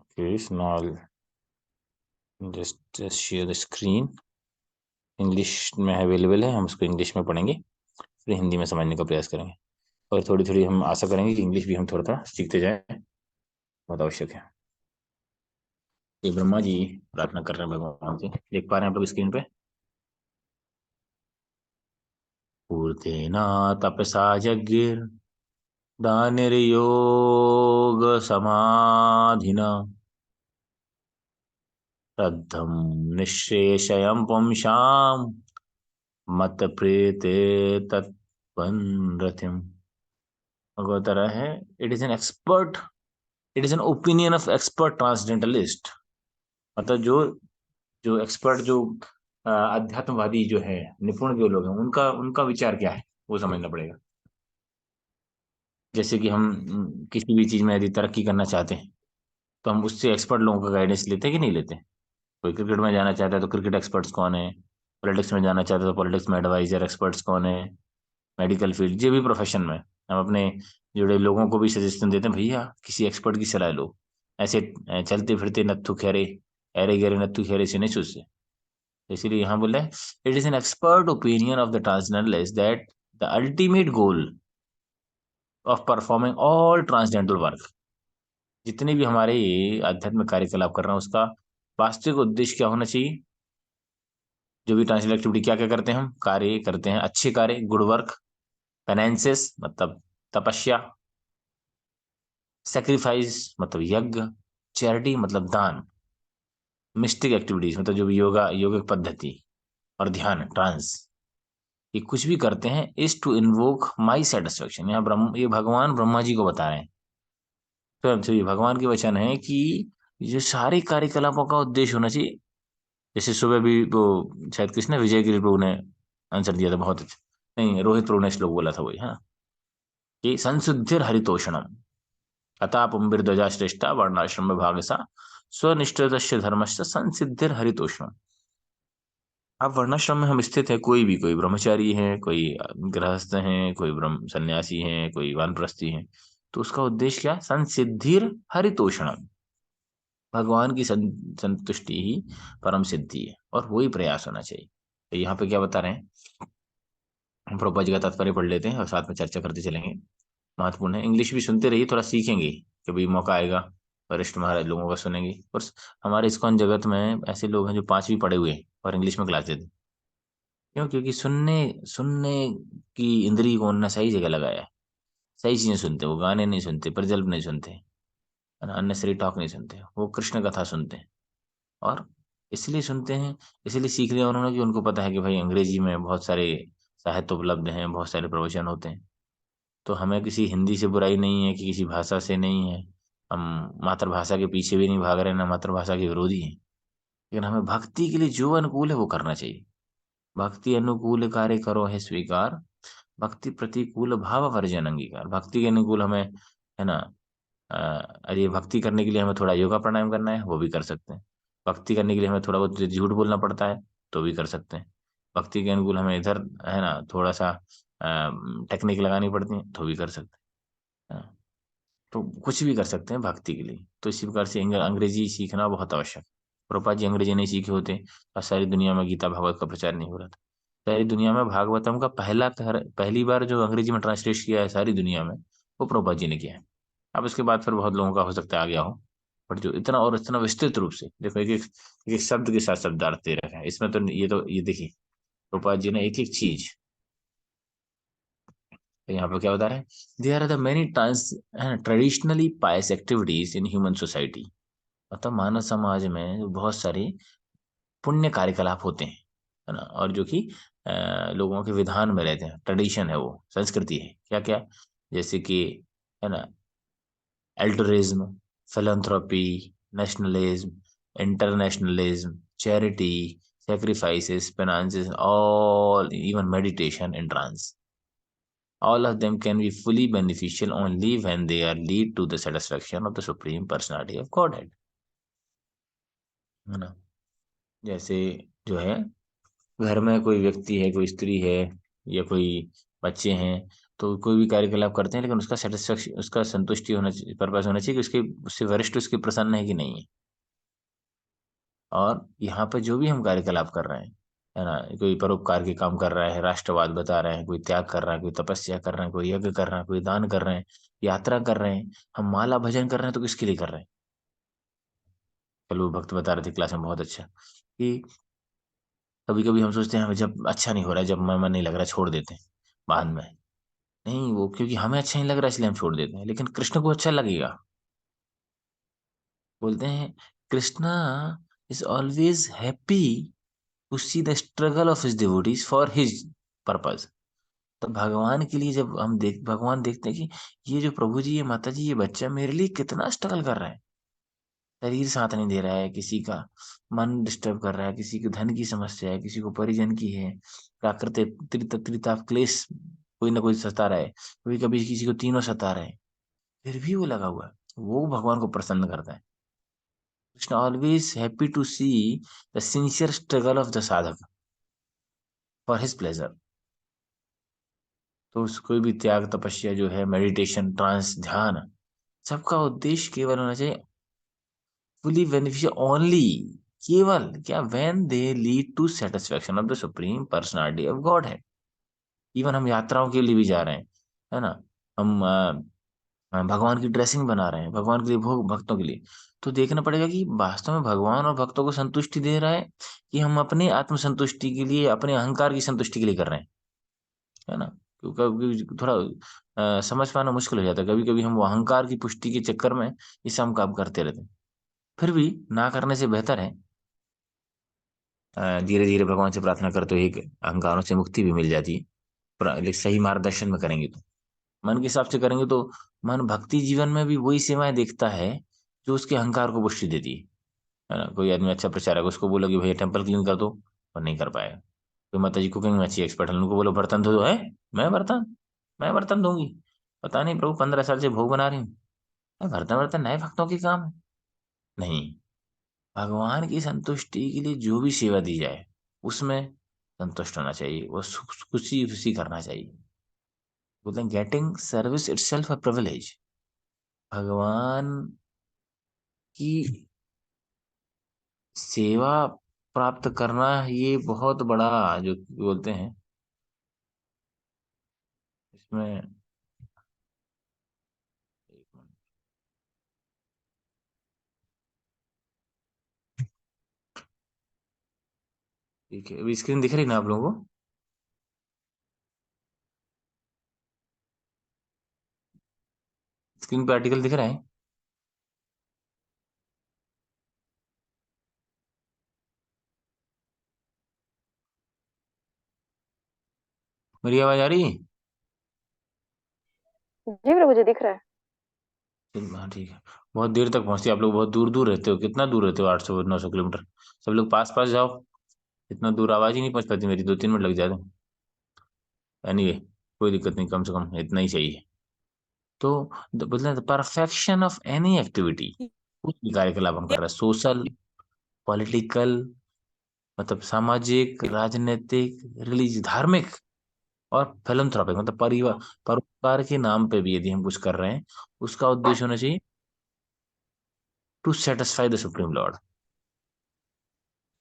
Okay, so now I'll just share the screen. English में available है, हम उसको इंग्लिश में पढ़ेंगे, फिर हिंदी में समझने का प्रयास करेंगे, और थोड़ी थोड़ी हम आशा करेंगे कि इंग्लिश भी हम थोड़ा थोड़ा सीखते जाएं, बहुत आवश्यक है। ये ब्रह्मा जी प्रार्थना कर रहे हैं भगवान से, देख पा रहे हैं आप लोग स्क्रीन पे। पूर्तेना तपसा यज्ञिर दानिर्योग समाधिना रद्धम निःशेषयं पुंसाम मत प्रीते तत्पन्रतिम। अगोतरा है, it is an opinion of expert transcendentalist. मतलब जो जो एक्सपर्ट, जो अध्यात्मवादी जो है, निपुण जो लोग हैं, उनका उनका विचार क्या है वो समझना पड़ेगा। जैसे कि हम किसी भी चीज में यदि तरक्की करना चाहते हैं, तो हम उससे एक्सपर्ट लोगों का गाइडेंस लेते हैं कि नहीं लेते। कोई क्रिकेट में जाना चाहता है तो क्रिकेट एक्सपर्ट्स कौन है, पॉलिटिक्स में जाना चाहता है तो पॉलिटिक्स में एडवाइजर एक्सपर्ट्स कौन है, मेडिकल फील्ड, जो भी प्रोफेशन में, हम अपने जुड़े लोगों को भी सजेशन देते हैं, भैया किसी एक्सपर्ट की सलाह लो। ऐसे चलते फिरते नत्थु खेरे, अरे गहरे नत्थु खेरे से नहीं सोचते। इसीलिए यहाँ बोले, it is an expert opinion of the transcendentalist that the ultimate goal of performing all transcendental work, जितने भी हमारे ये आध्यात्मिक कार्यकलाप कर रहे हैं, उसका वास्तविक उद्देश्य क्या होना चाहिए। जो भी ट्रांसजेंडर एक्टिविटी क्या क्या करते हैं, हम कार्य करते हैं, अच्छे कार्य, गुड वर्क, पेनेंसेस मतलब तपस्या, सेक्रीफाइस मतलब यज्ञ, चैरिटी मतलब दान, मिस्टिक एक्टिविटीज मतलब जो भी योगा, योगिक पद्धति, और ध्यान ट्रांस, ये कुछ भी करते हैं is to invoke my satisfaction. यहाँ ब्रह्म, ये भगवान ब्रह्मा जी को बता रहे हैं। तो ये भगवान के वचन है कि ये सारे कार्यकलापों का उद्देश्य होना चाहिए। जैसे सुबह भी वो शायद कृष्ण विजय गिरी प्रभु ने आंसर दिया था, बहुत अच्छा, नहीं रोहित प्रभु ने श्लोक बोला था वही, हाँ, कि संशुद्धिर हरितोषणम अतः पुंभिर्ध्वजा श्रेष्ठा वर्णाश्रम विभागसा स्वनिष्ठित धर्मस्य संसिद्धिर हरितोषणम। अब वर्णाश्रम में हम स्थित है, कोई भी, कोई ब्रह्मचारी है, कोई गृहस्थ है, कोई ब्रह्म सन्यासी है, कोई वानप्रस्थी है, तो उसका उद्देश्य क्या, संसिद्धिर हरितोषणम, भगवान की संतुष्टि ही परम सिद्धि है, और वही प्रयास होना चाहिए। तो यहाँ पे क्या बता रहे हैं, हम प्रभुपाद जी का तात्पर्य पढ़ लेते हैं और साथ में चर्चा करते चलेंगे। महत्वपूर्ण है, इंग्लिश भी सुनते रहिए, थोड़ा सीखेंगे, कभी मौका आएगा वरिष्ठ महाराज लोगों का सुनेंगे। और हमारे इस्कॉन जगत में ऐसे लोग हैं जो पांचवी पढ़े हुए हैं और इंग्लिश में क्लास देते हैं। क्यों? क्योंकि सुनने सुनने की इंद्री को उन्होंने सही जगह लगाया है। सही चीजें सुनते हैं, वो गाने नहीं सुनते, प्रजल्प नहीं सुनते, है ना, अननेसरी टॉक नहीं सुनते, वो कृष्ण कथा सुनते हैं। और इसलिए सुनते हैं, इसलिए सीख लिया उन्होंने कि उनको पता है कि भाई अंग्रेजी में बहुत सारे साहित्य उपलब्ध हैं, बहुत सारे प्रवचन होते हैं। तो हमें किसी हिंदी से बुराई नहीं है, कि किसी भाषा से नहीं है। हम मातृभाषा के पीछे भी नहीं भाग रहे, ना मातृभाषा के विरोधी हैं। लेकिन हमें भक्ति के लिए जो अनुकूल है वो करना चाहिए। भक्ति अनुकूल कार्य करो है स्वीकार, भक्ति प्रतिकूल भाव वर्जन अंगीकार। भक्ति के अनुकूल हमें, है ना, अरे भक्ति करने के लिए हमें थोड़ा योगा प्राणायाम करना है, वो भी कर सकते हैं। भक्ति करने के लिए हमें थोड़ा बहुत झूठ बोलना पड़ता है, तो भी कर सकते हैं। भक्ति के अनुकूल हमें इधर, है ना, थोड़ा सा टेक्निक लगानी पड़ती है, तो भी कर सकते हैं, है ना। तो कुछ भी कर सकते हैं भक्ति के लिए। तो इसी प्रकार से अंग्रेजी सीखना बहुत आवश्यक। प्रभुपाद जी अंग्रेजी नहीं सीखे होते और सारी दुनिया में गीता भागवत का प्रचार नहीं हो रहा था। सारी दुनिया में भागवतम का पहली बार जो अंग्रेजी में ट्रांसलेट किया है सारी दुनिया में, वो प्रभुपाद जी ने किया है। अब उसके बाद फिर बहुत लोगों का हो सकता है आ गया हो, बट जो इतना और इतना विस्तृत रूप से देखो, एक एक शब्द के साथ शब्दार्थ दे रखा है इसमें, तो ये देखिए, प्रभुपाद जी ने एक एक चीज, तो यहाँ पे क्या बता रहे हैं, there are the many traditionally pious activities in human society. मतलब मानव समाज में बहुत सारे पुण्य कार्यकलाप होते हैं, है ना, और जो कि लोगों के विधान में रहते हैं, ट्रेडिशन है, वो संस्कृति है, क्या क्या, जैसे कि, है ना, altruism, philanthropy, nationalism, internationalism, charity, sacrifices, penances, all, even meditation and trance. All of them can be fully beneficial only when they are lead to the satisfaction of the Supreme Personality of Godhead. है ना, जैसे जो है, घर में कोई व्यक्ति है, कोई स्त्री है, या कोई बच्चे हैं, तो कोई भी कार्यकलाप करते हैं, लेकिन उसका सेटिस्फेक्शन, उसका संतुष्टि होना चाहिए, पर्पस होना चाहिए कि उसके, उससे वरिष्ठ उसके प्रसन्न है कि नहीं है। और यहाँ पे जो भी हम कार्यकलाप कर रहे हैं, है ना, कोई परोपकार के काम कर रहा है, राष्ट्रवाद बता रहे हैं, कोई त्याग कर रहा है, कोई तपस्या कर रहे हैं, कोई यज्ञ कर रहा है, कोई दान कर रहे हैं, यात्रा कर रहे हैं, हम माला भजन कर रहे हैं, तो किसके लिए कर रहे हैं? कल वो भक्त बता रहे थे क्लास में, बहुत अच्छा, कि कभी कभी हम सोचते हैं जब अच्छा नहीं हो रहा है, जब मन नहीं लग रहा, छोड़ देते हैं बाद में। नहीं, वो क्योंकि हमें अच्छा नहीं लग रहा इसलिए हम छोड़ देते हैं, लेकिन कृष्ण को अच्छा लगेगा। बोलते हैं, Krishna is always happy to see the struggle of his devotees for his purpose. तो भगवान के लिए जब हम भगवान देखते हैं कि ये जो प्रभु जी, ये माता जी, ये बच्चा मेरे लिए कितना स्ट्रगल कर रहा है, शरीर साथ नहीं दे रहा है, किसी का मन डिस्टर्ब कर रहा है, किसी को धन की समस्या है, किसी को परिजन की है, प्राकृतिक त्रिताप क्लेश कोई ना कोई सता रहा है, कभी कभी किसी को तीनों सता रहे हैं, फिर भी वो लगा हुआ है, वो भगवान को प्रसन्न करता है। Krishna always happy to see the sincere struggle of the sadhak for his pleasure. तो कोई भी त्याग, तपस्या जो है, मेडिटेशन, ट्रांस, ध्यान, सबका उद्देश्य केवल होना चाहिए फुली बेनिफिशियल ओनली, केवल क्या, when they lead to satisfaction of the supreme personality of God है। इवन हम यात्राओं के लिए भी जा रहे हैं, है ना, हम भगवान की ड्रेसिंग बना रहे हैं, भगवान के लिए, भोग भक्तों के लिए, तो देखना पड़ेगा कि वास्तव में भगवान और भक्तों को संतुष्टि दे रहा है, कि हम अपने आत्म संतुष्टि के लिए, अपने अहंकार की संतुष्टि के लिए कर रहे हैं, है ना। क्योंकि थोड़ा समझ पाना मुश्किल हो जाता है, कभी कभी हम वो अहंकार की पुष्टि के चक्कर में ये सब काम करते रहते हैं। फिर भी ना करने से बेहतर है धीरे धीरे भगवान से प्रार्थना कर, तो एक अहंकारों से मुक्ति भी मिल जाती है। लेकिन सही मार्गदर्शन में करेंगे तो, मन के हिसाब से करेंगे तो, मन भक्ति जीवन में भी वही सेवाएं देखता है जो उसके अहंकार को पुष्टि देती है ना। कोई आदमी अच्छा प्रचारक, उसको बोलो कि भैया टेम्पल क्लीन कर दो, और नहीं कर पाएगा। कोई माता जी कुकिंग में अच्छी एक्सपर्ट है, उनको बोलो बर्तन धो दो, है, मैं बर्तन मैं बर्तन धोऊंगी, पता नहीं प्रभु 15 साल से भोग बना रही हूँ, बर्तन बर्तन नए भक्तों के काम है। नहीं, भगवान की संतुष्टि के लिए जो भी सेवा दी जाए, उसमें संतुष्ट होना चाहिए, वो खुशी खुशी करना चाहिए। बोलते हैं, getting service itself a privilege. भगवान की सेवा प्राप्त करना, ये बहुत बड़ा, जो बोलते हैं इसमें, एक मिनट, ठीक है, अभी स्क्रीन दिख रही ना आप लोगों को? स्क्रीन पे आर्टिकल दिख रहा है? मेरी आवाज आ रही है? जी प्रभु जी, दिख रहा है। हाँ ठीक है। बहुत देर तक पहुंचती है, आप लोग बहुत दूर दूर रहते हो, कितना दूर रहते हो, 800 900 किलोमीटर? सब लोग पास पास जाओ, इतना दूर आवाज ही नहीं पहुंच पाती मेरी, 2 3 मिनट लग जाते हैं। एनीवे, कोई दिक्कत नहीं, कम से कम इतना ही चाहिए। तो बोलते हैं परफेक्शन ऑफ एनी एक्टिविटी, कुछ भी कार्यकलाप हम कर रहे हैं, सोशल, पॉलिटिकल, मतलब सामाजिक, राजनीतिक, रिलीज, धार्मिक, और फिलंथ्रोपिक, मतलब परिवार, परोपकार के नाम पे भी यदि हम कुछ कर रहे हैं, उसका उद्देश्य होना चाहिए to satisfy the supreme lord.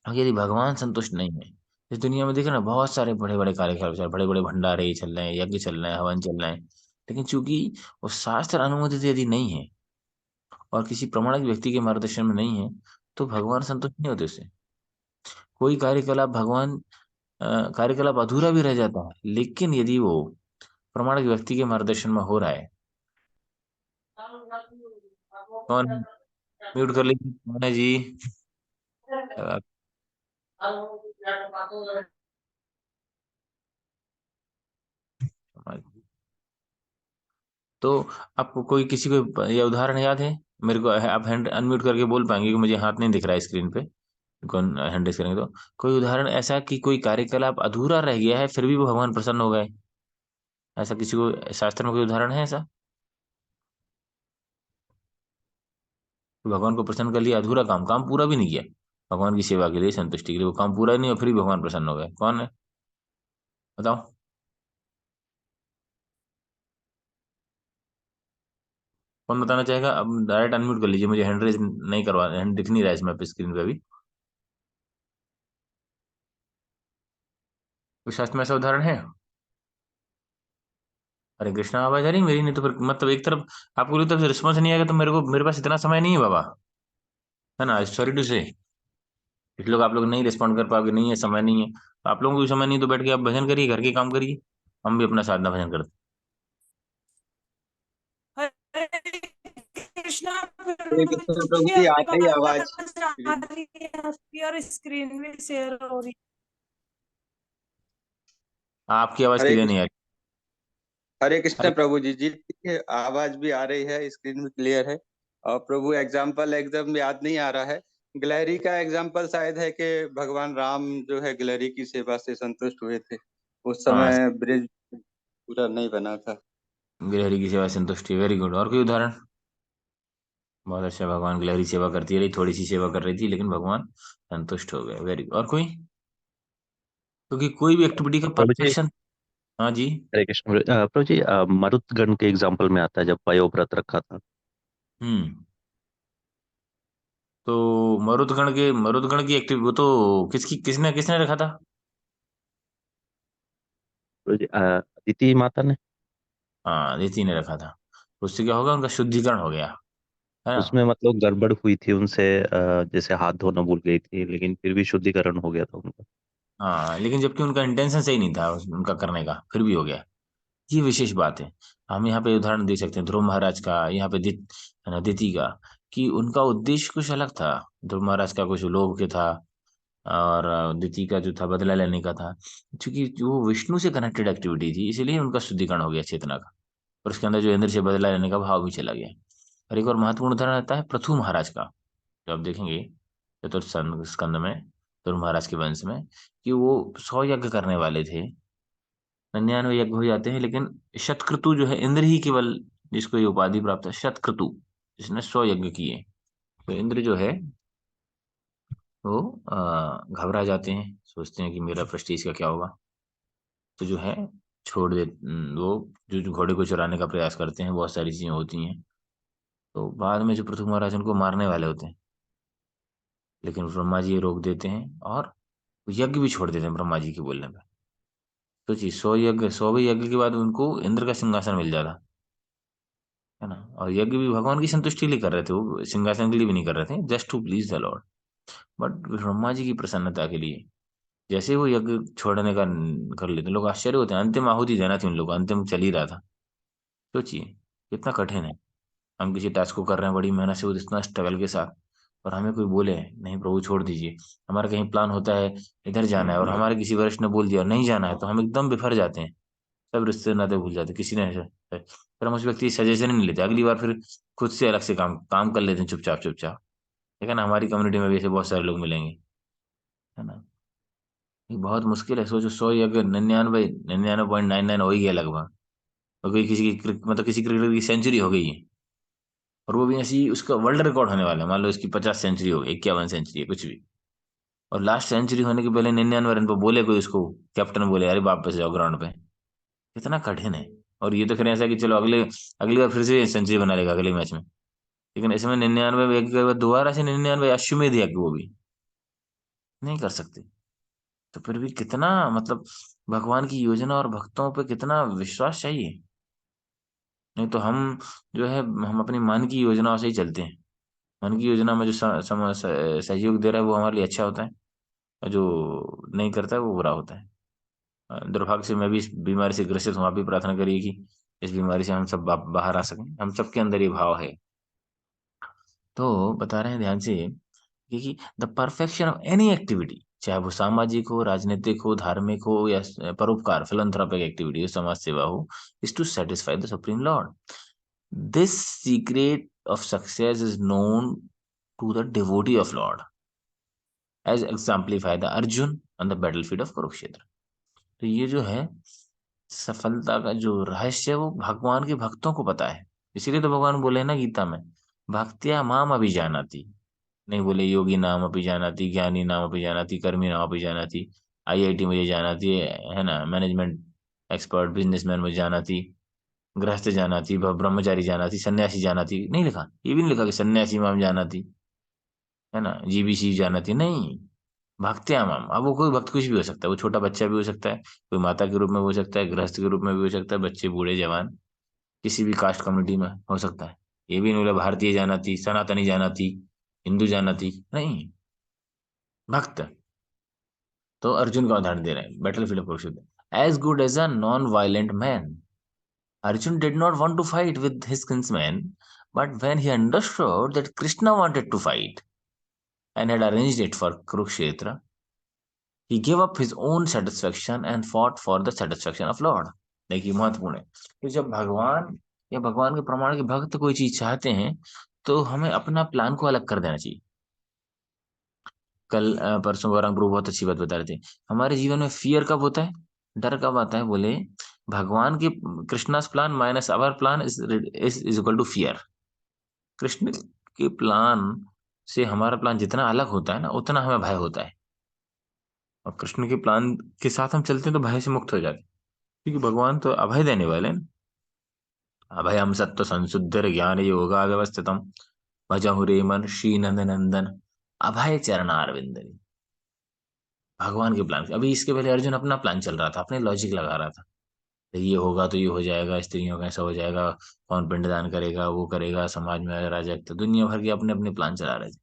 यदि भगवान संतुष्ट नहीं है, इस दुनिया में देखे ना, बहुत सारे बड़े बड़े कार्यक्रम चल रहे हैं, बड़े बड़े भंडारे चल रहे हैं, यज्ञ चल रहे हैं, हवन चल रहे हैं, लेकिन चूंकि वो शास्त्र अनुमोदित यदि नहीं है, और किसी प्रमाणिक व्यक्ति के मार्गदर्शन में नहीं है, तो भगवान संतुष्ट नहीं होते उससे। कोई कार्यकलाप भगवान कार्यकलाप अधूरा भी रह जाता है, लेकिन यदि वो प्रमाणिक व्यक्ति के मार्गदर्शन में हो रहा है। कौन है? म्यूट कर लीजिए, कौन है जी? तो आपको कोई, किसी को यह उदाहरण याद है? मेरे को आप हैंड अनम्यूट करके बोल पाएंगे कि मुझे हाथ नहीं दिख रहा है स्क्रीन पे, कौन हैंड रेस करेंगे तो। कोई उदाहरण ऐसा कि कोई कार्यकलाप अधूरा रह गया है, फिर भी वो भगवान प्रसन्न हो गए, ऐसा किसी को शास्त्र में कोई उदाहरण है ऐसा? तो भगवान को प्रसन्न कर लिया, अधूरा काम, काम पूरा भी नहीं किया, भगवान की सेवा के लिए, संतुष्टि के लिए, वो काम पूरा ही नहीं हो, फिर भी भगवान प्रसन्न हो गए, कौन है? बताओ। कौन बताना चाहेगा? अब डायरेक्ट अनम्यूट कर लीजिए, मुझे हैंड रेज नहीं करवा, हैंड दिख नहीं रहा है इसमें पे स्क्रीन पे अभी। कोई शास्त्र में ऐसा उदाहरण है? हरे कृष्णा, आवाज आ रही है मेरी? नहीं तो फिर मतलब एक तरफ आपको पूरी तरफ से रिस्पॉन्स नहीं आएगा तो मेरे को, मेरे पास इतना समय नहीं है बाबा, है ना, सॉरी टू से। कुछ लोग, आप लोग नहीं रिस्पॉन्ड कर पाओगे, नहीं है समय नहीं है, तो आप लोगों को भी समय नहीं, तो बैठ के आप भजन करिए, घर के काम करिए, हम भी अपना साधना भजन करते हरे कृष्णा हरे प्रभु कृष्ण प्रभु जी, जी, आ आपकी रही है आवाज। आवाज आ रही है आपकी, और स्क्रीन भी शेयर हो रही हैं। आपकी आवाज हरे क्लियर नहीं कृष्ण। आ रही। हरे कृष्ण अरे, प्रभु जी जी, ठीक है, आवाज भी आ रही है, स्क्रीन भी क्लियर है। और प्रभु एग्जाम्पल एकदम याद नहीं आ रहा है। गिलहरी का एग्जाम्पल शायद है कि भगवान राम जो है गिलहरी की सेवा से संतुष्ट हुए थे। उस हाँ, समय ब्रिज पूरा नहीं बना था। गिलहरी की सेवा संतुष्टि, वेरी गुड। और कोई उदाहरण? बहुत अच्छा, भगवान गिलहरी सेवा करती रही, थोड़ी सी सेवा कर रही थी लेकिन भगवान संतुष्ट हो गए, वेरी गुड। और कोई? क्योंकि कोई भी एक्टिविटी का प्रभु जी, परफेक्शन। हाँ जी। हरे कृष्ण। प्रभु जी, मरुदगण के एग्जाम्पल में आता है जब वयोव्रत रखा था। हम्म। तो मरुदगण की एक्टिव, वो तो किसकी, किसने किसने रखा था? प्रभु जी, अदिति माता ने। हाँ, नीति ने रखा था। उससे क्या होगा? उनका शुद्धिकरण हो गया, है ना। उसमें मतलब गड़बड़ हुई थी उनसे, जैसे हाथ धोना भूल गई थी, लेकिन फिर भी शुद्धिकरण हो गया था उनका। हाँ, लेकिन जबकि उनका इंटेंशन सही नहीं था उनका करने का, फिर भी हो गया। ये विशेष बात है। हम यहाँ पे उदाहरण दे सकते हैं ध्रुव महाराज का, यहाँ पे है ना, दिति का, कि उनका उद्देश्य कुछ अलग था। ध्रुव महाराज का कुछ लोभ के था, और दिति का जो था बदला लेने का था। क्योंकि जो विष्णु से कनेक्टेड एक्टिविटी थी, इसीलिए उनका शुद्धिकरण हो गया चेतना का, और उसके अंदर जो इंद्र से बदला लेने का भाव भी चला गया। और एक और महत्वपूर्ण उदाहरण आता है पृथु महाराज का, जो आप देखेंगे चतुर्थ स्कंद में, ध्रुव महाराज के वंश में, कि वो 100 यज्ञ करने वाले थे। 99 यज्ञ हो जाते हैं, लेकिन शतक्रतु जो है, इंद्र ही केवल, जिसको ये उपाधि प्राप्त है शतक्रतु, जिसने 100 यज्ञ किए। तो इंद्र जो है वो घबरा जाते हैं, सोचते हैं कि मेरा प्रेस्टीज का क्या होगा। तो जो है छोड़ दे, वो जो घोड़े को चुराने का प्रयास करते हैं, बहुत सारी चीजें होती हैं। तो बाद में जो पृथु महाराज उनको मारने वाले होते हैं, लेकिन ब्रह्मा जी ये रोक देते हैं, और यज्ञ भी छोड़ देते हैं ब्रह्मा जी के बोलने पे। तो जी 100 यज्ञ, 100वें यज्ञ के बाद उनको इंद्र का सिंहासन मिल जाता, है ना। और यज्ञ भी भगवान की संतुष्टि के लिए कर रहे थे, वो सिंहासन के लिए भी नहीं कर रहे थे, just to please the Lord, but Brahma ji की प्रसन्नता के लिए। जैसे ही वो यज्ञ छोड़ने का कर लेते, लोग आश्चर्य होते हैं, अंतिम आहुति देना थी उन लोगों को, अंतिम चल ही रहा था। सोचिए कितना कठिन है। हम किसी टास्क को कर रहे हैं बड़ी मेहनत से, वो इतना स्ट्रगल के साथ, और हमें कोई बोले नहीं प्रभु छोड़ दीजिए। हमारा कहीं प्लान होता है, इधर जाना है, और हमारे किसी वरिष्ठ ने बोल दिया नहीं जाना है, तो हम एकदम बिफर जाते हैं, सब रिश्ते नाते भूल जाते हैं। किसी ने फिर हम उस व्यक्ति की सजेशन ही नहीं लेते, अगली बार फिर खुद से अलग से काम काम कर लेते हैं, चुपचाप चुपचाप। ठीक है ना, हमारी कम्युनिटी में भी ऐसे बहुत सारे लोग मिलेंगे, है ना। ये बहुत मुश्किल है, सोचो 100 ही अगर 99.99 हो ही गया लगभग, और कोई किसी की मतलब किसी क्रिकेटर की सेंचुरी हो गई है, और वो भी ऐसी उसका वर्ल्ड रिकॉर्ड होने वाला है, मान लो इसकी 50 सेंचुरी हो गई, 51 सेंचुरी है कुछ भी, और लास्ट सेंचुरी होने के पहले 99 रन पे बोले कोई उसको, कैप्टन बोले अरे वापस जाओ ग्राउंड पे, कितना कठिन है। और ये तो फिर ऐसा कि चलो अगले, अगली बार फिर से सेंचुरी बना लेगा अगले मैच में, लेकिन इसमें 99 एक के बाद दोबारा से 99 अश्वमेध यज्ञ वो भी नहीं कर सकते। तो फिर भी कितना मतलब भगवान की योजना और भक्तों पे कितना विश्वास चाहिए। नहीं तो हम जो है, हम अपनी मन की योजनाओं से ही चलते हैं। मन की योजना में जो सहयोग दे रहा है वो हमारे लिए अच्छा होता है, और जो नहीं करता है वो बुरा होता है। दुर्भाग्य से मैं भी इस बीमारी से ग्रसित हूँ, आप भी प्रार्थना करिए कि इस बीमारी से हम सब बाहर आ सकें। हम सबके अंदर ये भाव है। तो बता रहे हैं ध्यान से, क्योंकि the perfection of any activity, चाहे वो सामाजिक हो, राजनीतिक हो, धार्मिक हो, या परोपकार फिलंथ्रोपिक एक्टिविटी हो, समाज सेवा हो, is to satisfy the supreme lord. This secret of success is known to the devotee of lord, as exemplify the Arjun on the battlefield of Kurukshetra. तो ये जो है सफलता का जो रहस्य है, वो भगवान के भक्तों को पता है। इसीलिए तो भगवान बोले ना गीता में, भक्त्या माम अभिजानाति, नहीं बोले योगी नाम अपि जानाति, ज्ञानी नाम अपि जानाति, कर्मी नाम अपि जानाति, आईआईटी मुझे जानाती है ना, मैनेजमेंट एक्सपर्ट बिजनेसमैन मुझे जानाती, गृहस्थ जानाति, ब्रह्मचारी जानाति, सन्यासी जानाति, नहीं लिखा। ये भी नहीं लिखा कि सन्यासी माम जानाति, है ना, जीबीसी जानाति, नहीं। भक्त्या माम। अब वो कोई भक्त कुछ भी हो सकता है, वो छोटा बच्चा भी हो सकता है, कोई माता के रूप में हो सकता है, गृहस्थ के रूप में भी हो सकता है, बच्चे बूढ़े जवान, किसी भी कास्ट कम्युनिटी में हो सकता है। ये भी नहीं बोला भारतीय जानाति, सनातनी जानाति, हिंदू जानाति, नहीं, भक्त। तो अर्जुन का उदाहरण दे रहे हैं, battlefield of Kurukshetra. As good as a non violent man, Arjun did not want to fight with his kinsmen, but when he understood that Krishna wanted to fight and had arranged it for Kurukshetra, he gave up his own satisfaction and fought for the satisfaction of Lord. देखिए महत्वपूर्ण है। तो जब भगवान या भगवान के प्रमाण के भक्त कोई चीज चाहते हैं तो हमें अपना प्लान को अलग कर देना चाहिए। कल परसों गौरंग प्रभु बहुत अच्छी बात बता रहे थे। हमारे जीवन में फियर कब होता है, डर कब आता है? बोले भगवान के Krishna's plan minus our plan is equal to fear. Krishna के प्लान से हमारा प्लान जितना अलग होता है ना, उतना हमें भय होता है। और कृष्ण के प्लान के साथ हम चलते हैं तो भय से मुक्त हो जाते हैं, क्योंकि भगवान तो अभय देने वाले हैं। अभयम सत्व संशुद्धर ज्ञान योगा व्यवस्थितम भजहु रेमन श्री नंद नंदन अभय चरणारविंद। भगवान के प्लान, अभी इसके पहले अर्जुन अपना प्लान चल रहा था, अपने लॉजिक लगा रहा था, ये होगा तो ये हो जाएगा, स्त्रियों का ऐसा हो जाएगा, कौन पिंडदान करेगा, वो करेगा, समाज में अराजकता, दुनिया भर के अपने अपने प्लान चला रहे थे।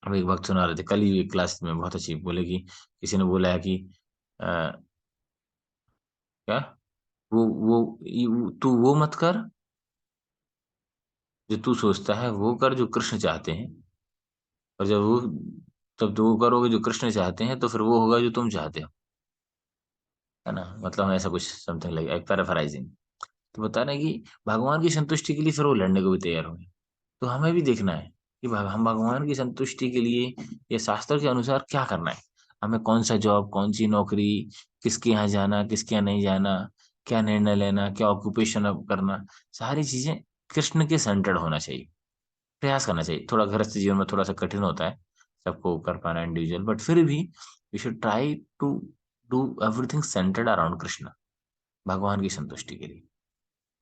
हम एक वक्त सुना रहे थे कल ही एक क्लास में, बहुत अच्छी, बोले कि किसी ने बोला है कि आ, क्या, तू वो मत कर जो तू सोचता है, वो कर जो कृष्ण चाहते हैं। और जब वो, तब तो वो करोगे जो कृष्ण चाहते हैं तो फिर वो होगा जो तुम चाहते हो, है ना। मतलब ऐसा कुछ समथिंग लाइक, एक पैराफ्राइजिंग। तो बता रहे हैं कि भगवान की संतुष्टि के लिए फिर वो लड़ने को भी तैयार होंगे। तो हमें भी देखना है कि हम भगवान की संतुष्टि के लिए ये शास्त्र के अनुसार क्या करना है। हमें कौन सा जॉब, कौन सी नौकरी, किसके यहाँ जाना, किसके यहाँ नहीं जाना, क्या निर्णय लेना, क्या ऑक्यूपेशन अब करना, सारी चीजें कृष्ण के सेंटर्ड होना चाहिए। प्रयास करना चाहिए। थोड़ा गृहस्थ जीवन में थोड़ा सा कठिन होता है सबको कर पाना इंडिविजुअल, बट फिर भी we should try to do everything centred around Krishna, भगवान की संतुष्टि के लिए।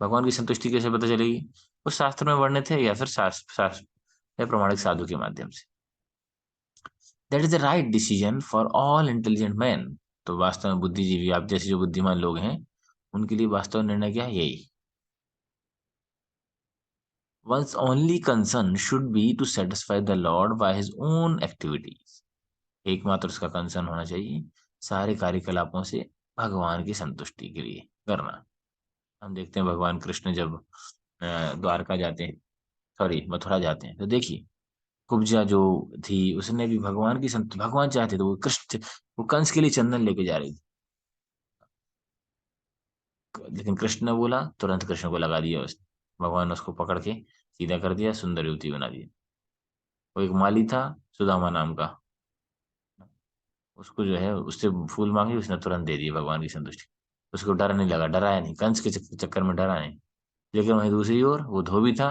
भगवान की संतुष्टि कैसे पता चलेगी? वो शास्त्र में वर्णित है या फिर शास्त्र या प्रमाणिक साधु के माध्यम से। That is the right decision for all intelligent man. तो वास्तव में बुद्धिजीवी, आप जैसे जो बुद्धिमान लोग हैं, उनके लिए वास्तव निर्णय क्या है? यही। One's only concern should be to satisfy the Lord by his own activities. एकमात्र उसका कंसर्न होना चाहिए सारे कार्यकलापों से भगवान की संतुष्टि के लिए करना। हम देखते हैं भगवान कृष्ण जब द्वारका जाते हैं, सॉरी मथुरा जाते हैं, तो देखिए कुब्जा जो थी उसने भी भगवान की भगवान चाहते तो वो कृष्ण, वो कंस के लिए चंदन लेके जा रही थी, लेकिन कृष्ण ने बोला, तुरंत कृष्ण को लगा दिया उसने। भगवान ने उसको पकड़ के सीधा कर दिया, सुंदर युवती बना दिया। वो एक माली था सुदामा नाम का, उसको जो है उससे फूल मांगी, उसने तुरंत दे दिया भगवान की संतुष्टि। उसको डर नहीं लगा, डराया नहीं, कंस के चक्कर में डरा नहीं। लेकिन वहीं दूसरी ओर वो धोबी था,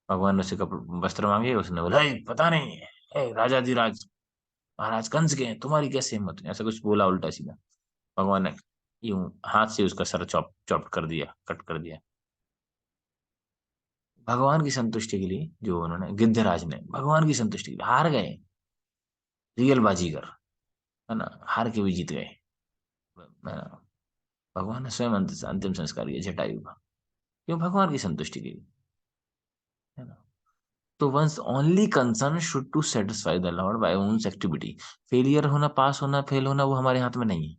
भगवान ने उससे कपड़े वस्त्र मांगे, उसने बोला पता नहीं है राजाधिराज महाराज कंस के हैं, तुम्हारी कैसे हिम्मत है?" ऐसा कुछ बोला उल्टा सीधा। भगवान ने यूं हाथ से उसका सर चॉप चॉप कर दिया, कट कर दिया। भगवान की संतुष्टि के लिए जो उन्होंने, गिद्धराज ने भगवान की संतुष्टि के लिए हार गए, रियल बाजीगर, है ना, हार के भी जीत गए, है ना। भगवान ने स्वयं अंतिम संस्कार किया जटायु का, क्यों? भगवान की संतुष्टि के लिए, है ना। तो one's only concern should to satisfy the lord by own activity. Failure होना, पास होना, फेल होना, वो हमारे हाथ में नहीं है,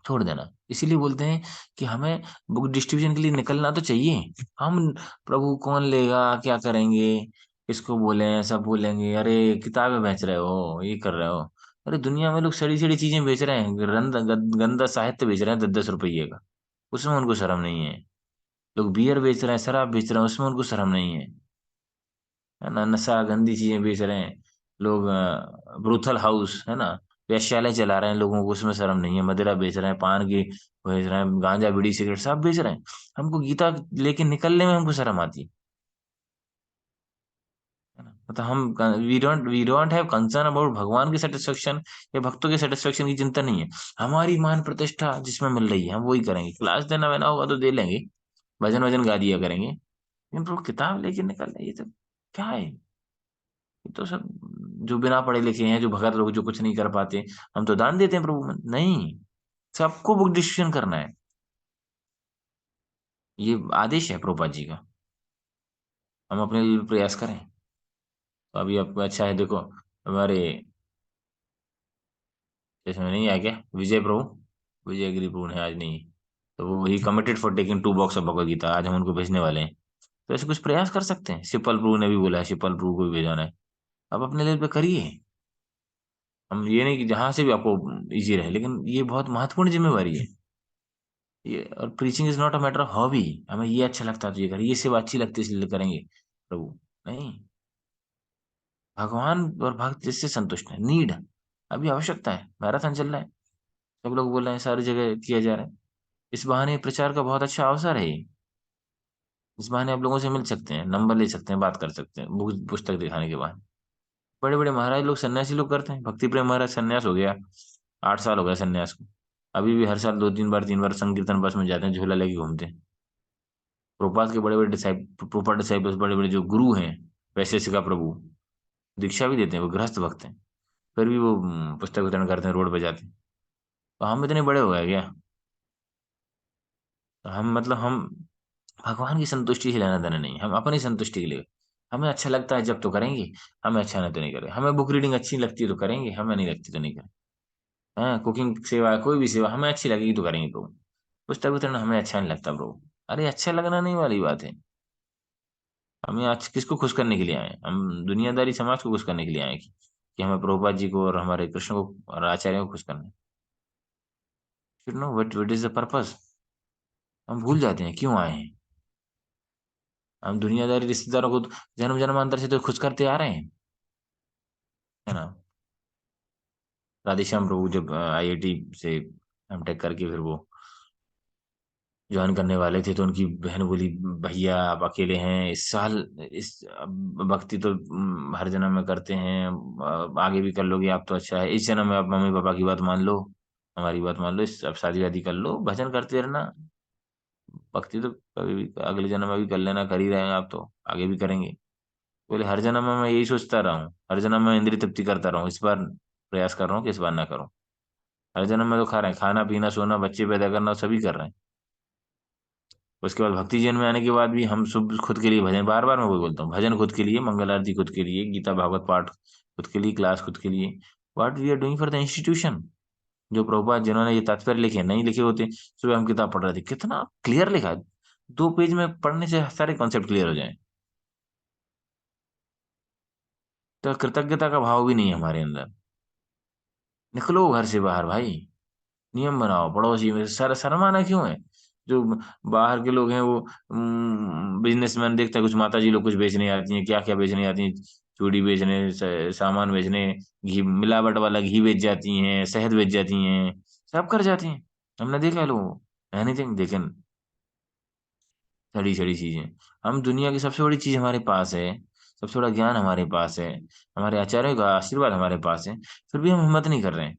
छोड़ देना। इसीलिए बोलते हैं कि हमें बुक डिस्ट्रीब्यूशन के लिए निकलना तो चाहिए। हम प्रभु कौन लेगा, क्या करेंगे, किसको बोले, सब बोलेंगे अरे किताबें बेच रहे हो, ये कर रहे हो। अरे दुनिया में लोग सड़ी सड़ी चीजें बेच रहे हैं, गंदा साहित्य बेच रहे हैं 10-10 रुपये का, उसमें उनको शर्म नहीं है। लोग बियर बेच रहे हैं, शराब बेच रहे हैं, उसमें उनको शर्म नहीं है ना। नशा, गंदी चीजें बेच रहे हैं लोग, ब्रूथल हाउस, है ना, वेश्यालय चला रहे हैं, लोगों को उसमें शर्म नहीं है। मदिरा बेच रहे हैं, पान की बेच रहे हैं, गांजा बीड़ी सिगरेट सब बेच रहे हैं। हमको गीता लेके निकलने में हमको शर्म आती है ना। मतलब हम we don't have concern about भगवान की सेटिस्फेक्शन या भक्तों के सेटिस्फेक्शन की चिंता नहीं है। हमारी मान प्रतिष्ठा जिसमें मिल रही है हम वही करेंगे। क्लास देना वेना होगा तो दे लेंगे, भजन वजन गा दिया करेंगे, लेकिन प्रभु किताब लेके निकल रहे, ये तो क्या है? ये तो सब जो बिना पढ़े लिखे हैं, जो भगत लोग जो कुछ नहीं कर पाते, हम तो दान देते हैं प्रभु में। नहीं, सबको बुक डिसीजन करना है, ये आदेश है प्रभुपाद जी का। हम अपने लिए प्रयास करें। तो अभी आपको अच्छा है, देखो हमारे इसमें नहीं आया क्या विजय प्रभु, विजय गिरी प्रभु ने आज नहीं, तो वो ही committed for taking 2 box of Bhagavad Gita, आज हम उनको भेजने वाले हैं। तो ऐसे कुछ प्रयास कर सकते हैं। शिवपाल प्रभु ने भी बोला है, शिवपाल प्रभु को भी भेजाना है। आप अपने लेवल पे करिए। हम ये नहीं कि जहां से भी आपको इजी रहे, लेकिन ये बहुत महत्वपूर्ण जिम्मेवारी है ये। और preaching is not a matter of hobby, हमें ये अच्छा लगता है तो ये करें, ये सेवा अच्छी लगती है इसलिए करेंगे प्रभु। नहीं, भगवान और भक्त जिससे संतुष्ट है, नीड, अभी आवश्यकता है। मैराथन चल रहा है, सब लोग बोल रहे हैं, सारी जगह किया जा रहा है। इस बहाने प्रचार का बहुत अच्छा अवसर है ये। इस बहाने आप लोगों से मिल सकते हैं, नंबर ले सकते हैं, बात कर सकते हैं, पुस्तक दिखाने के बाद। बड़े बड़े महाराज लोग, सन्यासी लोग करते हैं। भक्ति प्रेम महाराज सन्यास हो गया, 8 साल हो गया सन्यास को, अभी भी हर साल 2-3 बार संकीर्तन बस में जाते हैं, झोला लेके घूमते हैं। प्रभुपाद के बड़े बड़े डिसाइपल, प्रभुपाद डिसाइपल्स, बड़े बड़े जो गुरु हैं, वैसे सिखा प्रभु, दीक्षा भी देते हैं, वो गृहस्थ भक्त हैं, फिर भी वो पुस्तक वितरण करते हैं, रोड पे जाते हैं। तो हम इतने बड़े हो गए क्या? तो हम मतलब हम भगवान की संतुष्टि से लेना देना नहीं, हम अपनी संतुष्टि के लिए। हमें अच्छा लगता है जब तो करेंगे, हमें अच्छा नहीं तो नहीं करेंगे। हमें बुक रीडिंग अच्छी लगती है तो करेंगे, हमें नहीं लगती तो नहीं करेंगे। हाँ, कुकिंग सेवा, कोई भी सेवा हमें अच्छी लगेगी तो करेंगे प्रभु। पुस्तक वितरण हमें अच्छा नहीं लगता प्रभु, अरे अच्छा लगना नहीं वाली बात है। हमें आज किसको खुश करने के लिए आए हैं? हम दुनियादारी समाज को खुश करने के लिए आए हैं कि हमें प्रभुपाद जी को और हमारे कृष्ण को और आचार्यों को खुश करना है। You know what is the purpose? हम भूल जाते हैं क्यों आए हैं। हम दुनियादारी रिश्तेदारों को जन्म जन्मांतर से तो खुश करते आ रहे हैं, है ना। राधेश्याम प्रभु जब आईआईटी से एमटेक करके फिर वो ज्वाइन करने वाले थे, तो उनकी बहन बोली, भैया आप अकेले हैं इस साल, इस भक्ति तो हर जन्म में करते हैं, आगे भी कर लोगे आप तो अच्छा है, इस जन्म में आप मम्मी पापा की बात मान लो, हमारी बात मान लो, इस अब शादी वादी कर लो, भजन करते रहना। भक्ति तो कभी भी अगले जन्म में भी कर लेना, कर ही रहे हैं आप तो आगे भी करेंगे। बोले हर जन्म में मैं यही सोचता रहा हूँ, हर जन्म में इंद्रिय तृप्ति करता रहा हूँ, इस बार प्रयास कर रहा हूँ कि इस बार ना करूँ। हर जन्म में तो खा रहे हैं, खाना पीना सोना बच्चे पैदा करना सभी कर रहे हैं। उसके बाद भक्ति जीवन में आने के बाद भी हम सब खुद के लिए भजन, बार बार मैं वही बोलता हूँ, भजन खुद के लिए, मंगल आरती खुद के लिए, गीता भागवत पाठ खुद के लिए, क्लास खुद के लिए। What we are doing for the institution. जो प्रभुपाद जिन्होंने ये तात्पर्य लिखे नहीं लिखे होते, सुबह हम किताब पढ़ रहे थे, कितना क्लियर लिखा है, 2 पेज में पढ़ने से सारे कॉन्सेप्ट क्लियर हो जाए। तो कृतज्ञता का भाव भी नहीं है हमारे अंदर। निकलो घर से बाहर भाई, नियम बनाओ, पड़ोसी में शर्माना क्यों है? जो बाहर के लोग हैं वो बिजनेसमैन, देखता है कुछ माता जी लोग कुछ बेचने आती हैं, क्या क्या बेचने आती हैं, चूड़ी बेचने, सामान बेचने, घी मिलावट वाला घी बेच जाती हैं, शहद बेच जाती हैं, सब कर जाती हैं। हमने देखा है लोगों को, एनीथिंग देखें, सड़ी सड़ी चीजें। हम दुनिया की सबसे बड़ी चीज हमारे पास है, सबसे बड़ा ज्ञान हमारे पास है, हमारे आचार्यों का आशीर्वाद हमारे पास है, फिर भी हम हिम्मत नहीं कर रहे हैं।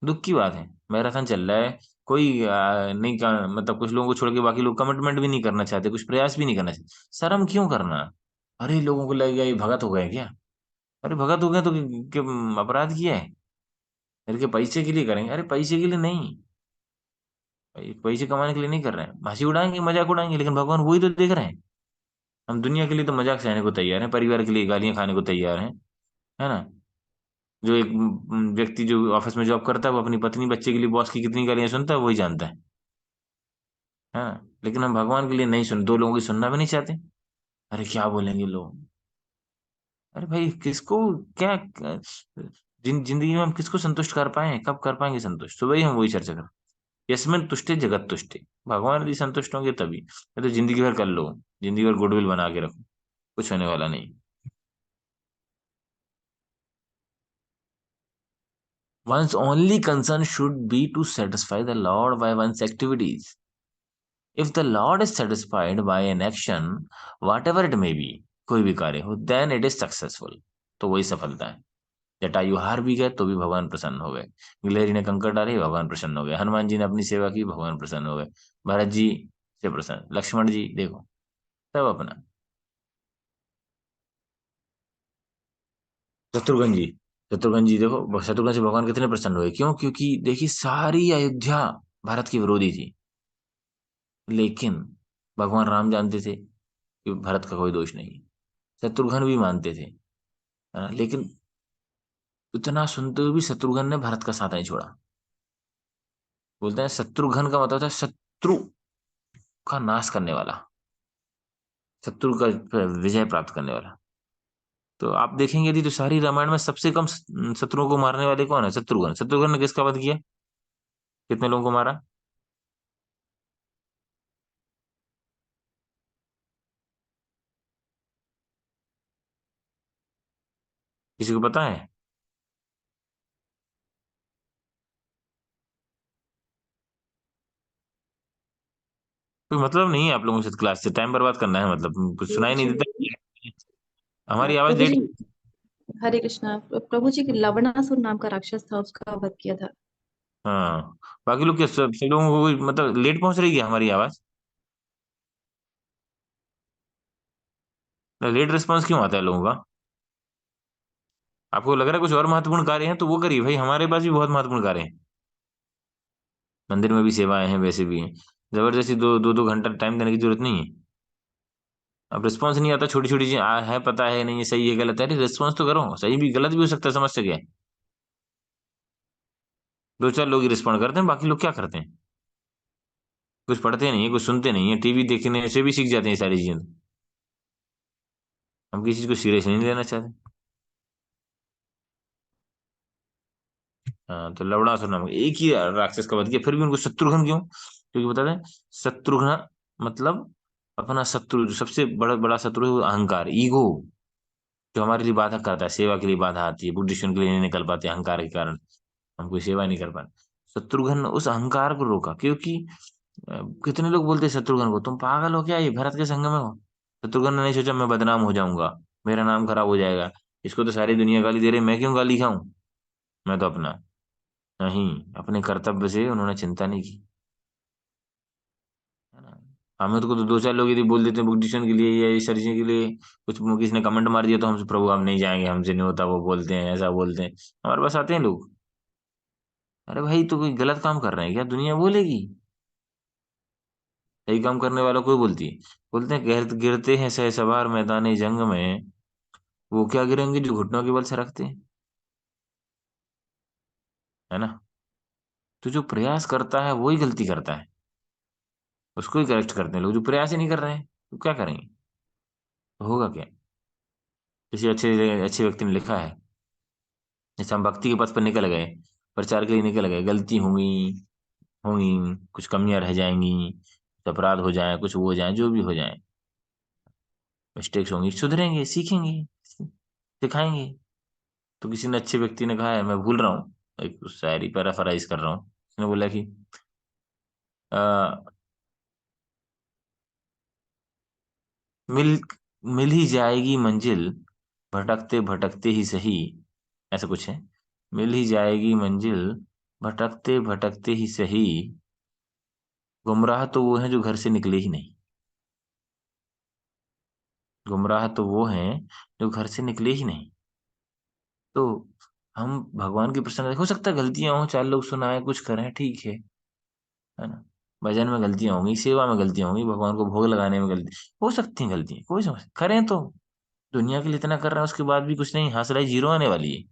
दुख की बात है। मैराथन चल रहा है, कोई नहीं का मतलब कुछ लोगों को छोड़ के बाकी लोग कमिटमेंट भी नहीं करना चाहते, कुछ प्रयास भी नहीं करना चाहते। शर्म क्यों करना? अरे लोगों को लगेगा ये भगत हो गए क्या? अरे भगत हो गए तो अपराध किया है? अरे के पैसे के लिए करेंगे? अरे पैसे के लिए नहीं, पैसे कमाने के लिए नहीं कर रहे हैं। हंसी उड़ाएंगे, मजाक उड़ाएंगे, लेकिन भगवान वही तो देख रहे हैं। हम दुनिया के लिए तो मजाक सहने को तैयार हैं, परिवार के लिए गालियां खाने को तैयार हैं, है ना। जो एक व्यक्ति जो ऑफिस में जॉब करता है, वो अपनी पत्नी बच्चे के लिए बॉस की कितनी गालियां सुनता है, वही जानता है। हाँ, लेकिन हम भगवान के लिए नहीं सुन, 2 लोगों की सुनना भी नहीं चाहते। अरे क्या बोलेंगे लोग? अरे भाई किसको, क्या जिंदगी में हम किसको संतुष्ट कर पाए, कब कर पाएंगे संतुष्ट? सुबह ही हम वही चर्चा कर, यस्मिन तुष्टे जगत तुष्टे। भगवान यदि संतुष्ट होंगे तभी, नहीं तो जिंदगी भर कर लो, जिंदगी भर गुडविल बना के रखो, कुछ होने वाला नहीं। One's only concern should be to satisfy the Lord by one's activities. If the Lord is satisfied by an action, whatever it may be, कोई भी कार्य हो, देन इट इज सक्सेसफुल, तो वही सफलता है। जटायु हार भी गए तो भी भगवान प्रसन्न हो गए, गिलहरी ने कंकड़ डाले भगवान प्रसन्न हो गए, हनुमान जी ने अपनी सेवा की भगवान प्रसन्न हो गए, भरत जी से प्रसन्न, लक्ष्मण जी देखो सब अपना। शत्रुघ्न जी, शत्रुघ्न जी देखो, शत्रुघ्न से भगवान कितने प्रसन्न हुए, क्यों? क्योंकि देखिए सारी अयोध्या भारत की विरोधी थी, लेकिन भगवान राम जानते थे कि भरत का कोई दोष नहीं है। शत्रुघ्न भी मानते थे, लेकिन इतना सुनते हुए भी शत्रुघ्न ने भरत का साथ नहीं छोड़ा। बोलते हैं शत्रुघ्न का मतलब था शत्रु का नाश करने वाला, शत्रु का विजय प्राप्त करने वाला। तो आप देखेंगे यदि तो सारी रामायण में सबसे कम शत्रुओं को मारने वाले कौन है? शत्रुघ्न। शत्रुघ्न ने किसका वध किया? कितने लोगों को मारा? किसी को पता है? कोई मतलब नहीं है आप लोगों से क्लास से टाइम बर्बाद करना है, मतलब कुछ सुनाई नहीं जी। देता। हमारी आवाज प्रभु लेट। जी, हरे कृष्णा। प्रभु जी, लवणासुर नाम का राक्षस था, उसका वध किया था। हाँ, बाकी लोग क्या सब लोगों को मतलब लेट पहुंच रही है हमारी आवाज? लेट रिस्पॉन्स क्यों आता है लोगों का? आपको लग रहा है कुछ और महत्वपूर्ण कार्य है तो वो करिए भाई, हमारे पास भी बहुत महत्वपूर्ण कार्य है। मंदिर में भी सेवाएं हैं, वैसे भी हैं। जबरदस्ती दो दो दो घंटा टाइम देने की जरूरत नहीं है। अब रिस्पॉन्स नहीं आता, छोटी छोटी चीज है, पता है नहीं है, सही है गलत है, अरे रिस्पॉन्स तो करो, सही भी गलत भी हो सकता है, समझ सके। दो चार लोग ही रिस्पॉन्ड करते हैं, बाकी लोग क्या करते हैं? कुछ पढ़ते नहीं है, कुछ सुनते नहीं है, टीवी देखने से भी सीख जाते हैं ये सारी चीजें। हम किसी चीज को सीरियस नहीं लेना चाहते। हाँ, तो लवणासुर नामक एक ही राक्षस का वध किया, फिर भी उनको शत्रुघ्न क्यों? क्योंकि बता दें, शत्रुघ्न मतलब अपना शत्रु, जो सबसे बड़ा बड़ा शत्रु है वो अहंकार, ईगो, जो हमारे लिए बाधा करता है, सेवा के लिए बाधा आती है, बुद्धिशन के लिए नहीं निकल पाते अहंकार के कारण, हम कोई सेवा नहीं कर पाते। शत्रुघ्न उस अहंकार को रोका, क्योंकि कितने लोग बोलते हैं शत्रुघ्न को, तुम पागल हो क्या, ये भरत के संग में हो। शत्रुघ्न ने नहीं सोचा मैं बदनाम हो जाऊंगा, मेरा नाम खराब हो जाएगा, इसको तो सारी दुनिया गाली दे रही, मैं क्यों गाली खाऊं, मैं तो अपना। नहीं, अपने कर्तव्य से उन्होंने चिंता नहीं की, है ना। हमें तो दो चार लोग यदि बोल देते हैं बुद्धिशन के लिए या इस चीज के लिए, कुछ किसी ने कमेंट मार दिया तो हमसे प्रभु हम नहीं जाएंगे, हमसे नहीं होता, वो बोलते हैं ऐसा बोलते हैं, हमारे पास आते हैं लोग। अरे भाई, तो कोई गलत काम कर रहे हैं क्या, दुनिया बोलेगी? सही काम करने वालों को ही बोलती है। बोलते हैं गिरते हैं सह सवार मैदानी जंग में, वो क्या गिरेंगे जो घुटनों के बल से रखते हैं, है ना। तो जो प्रयास करता है वही गलती करता है, उसको ही करेक्ट करते हैं लोग, जो प्रयास ही नहीं कर रहे हैं तो क्या करेंगे, तो होगा क्या? किसी अच्छे अच्छे व्यक्ति ने लिखा है, जैसे हम भक्ति के पथ पर निकल गए, प्रचार के लिए निकल गए, गलती होंगी, होंगी कुछ कमियां रह जाएंगी, कुछ अपराध हो जाए, कुछ वो हो जाए, जो भी हो जाए, मिस्टेक्स होंगी, सुधरेंगे, सीखेंगे, सिखाएंगे। तो किसी ने अच्छे व्यक्ति ने कहा है, मैं भूल रहा हूँ, एक शायरी पैराफ्राइज कर रहा हूँ, उसने बोला कि आ, मिल मिल ही जाएगी मंजिल, भटकते भटकते ही सही, ऐसा कुछ है। मिल ही जाएगी मंजिल, भटकते भटकते ही सही, गुमराह तो वो हैं जो घर से निकले ही नहीं। गुमराह तो वो हैं जो घर से निकले ही नहीं। तो हम भगवान की प्रसन्न, हो सकता है गलतियां हो, चार लोग सुनाए कुछ करें, ठीक है ना। भजन में गलतियां होंगी, सेवा में गलतियां होंगी, भगवान को भोग लगाने में गलती हो सकती हैं, गलतियां कोई समझ करें तो। दुनिया के लिए इतना कर रहे हैं, उसके बाद भी कुछ नहीं, हासिल जीरो आने वाली है।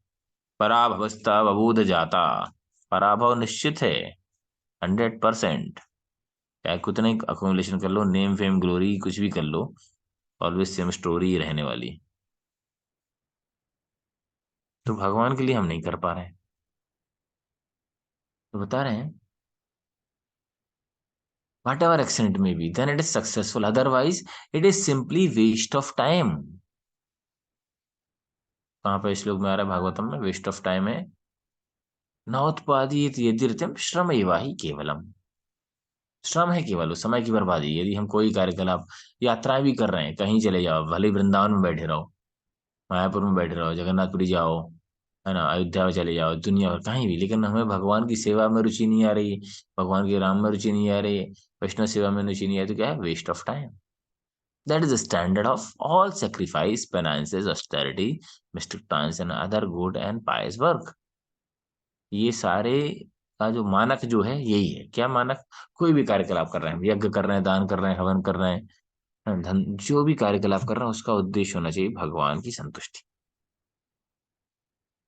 पराभवस्ता बबूद जाता, पराभव निश्चित है, 100%। चाहे कितना ही अकोमोलेशन कर लो, नेम फेम ग्लोरी कुछ भी कर लो, ऑलवेज सेम स्टोरी ही रहने वाली है। तो भगवान के लिए हम नहीं कर पा रहे हैं, तो बता रहे हैं वट एवर एक्सीडेंट में be then it is successful, otherwise it is simply waste of time. कहाँ पे श्लोक में आ रहा है भागवतम में, वेस्ट ऑफ टाइम है। नोत्पादीत यदिर्त्यम श्रम एवा ही केवलम। श्रम है केवल, उस समय की बर्बादी। यदि हम कोई कार्यकलाप, यात्राएं भी कर रहे हैं, कहीं चले जाओ, भले ही वृंदावन में बैठे रहो, मायापुर में बैठे रहो, जगन्नाथपुरी जाओ, है ना, अयोध्या में चले जाओ, दुनिया भर कहीं भी, लेकिन हमें भगवान की सेवा में रुचि नहीं आ रही, भगवान के राम में रुचि नहीं आ रही, वैष्णव सेवा में रुचि नहीं आ रही, तो क्या है? Waste of time. That is the standard of all sacrifice, penances, austerity, mystic times and other good and pious work. ये सारे का जो मानक जो है यही है। क्या मानक? कोई भी कार्यकलाप कर रहे हैं, यज्ञ कर रहे हैं, दान कर रहे हैं, हवन कर रहे हैं, धन, जो भी कार्यकलाप कर रहे हैं, उसका उद्देश्य होना चाहिए भगवान की संतुष्टि।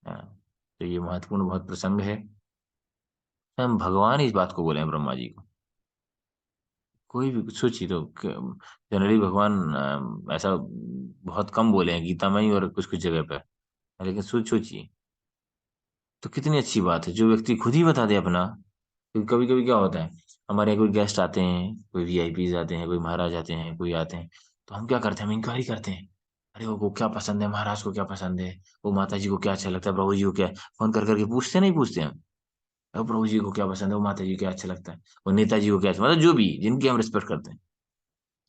हाँ, तो ये महत्वपूर्ण बहुत प्रसंग है। हम भगवान इस बात को बोले हैं ब्रह्मा जी को। कोई भी सोचिए तो, जनरली भगवान ऐसा बहुत कम बोले हैं गीता में ही और कुछ कुछ जगह पे, लेकिन सोचिए तो कितनी अच्छी बात है जो व्यक्ति खुद ही बता दे अपना। क्योंकि कभी कभी क्या होता है, हमारे यहाँ कोई गेस्ट आते हैं, कोई वीआईपीज आते हैं, कोई महाराज आते हैं, कोई आते हैं, तो हम क्या करते हैं? हम इंक्वायरी करते हैं, अरे वो क्या पसंद है, महाराज को क्या पसंद है, वो माता जी को क्या अच्छा लगता है, प्रभु जी को क्या, फोन कर करके पूछते नहीं पूछते हम? वो प्रभु जी को क्या पसंद है, वो माता जी को क्या अच्छा लगता है, वो नेताजी को क्या अच्छा, मतलब जो भी जिनकी हम रिस्पेक्ट करते हैं।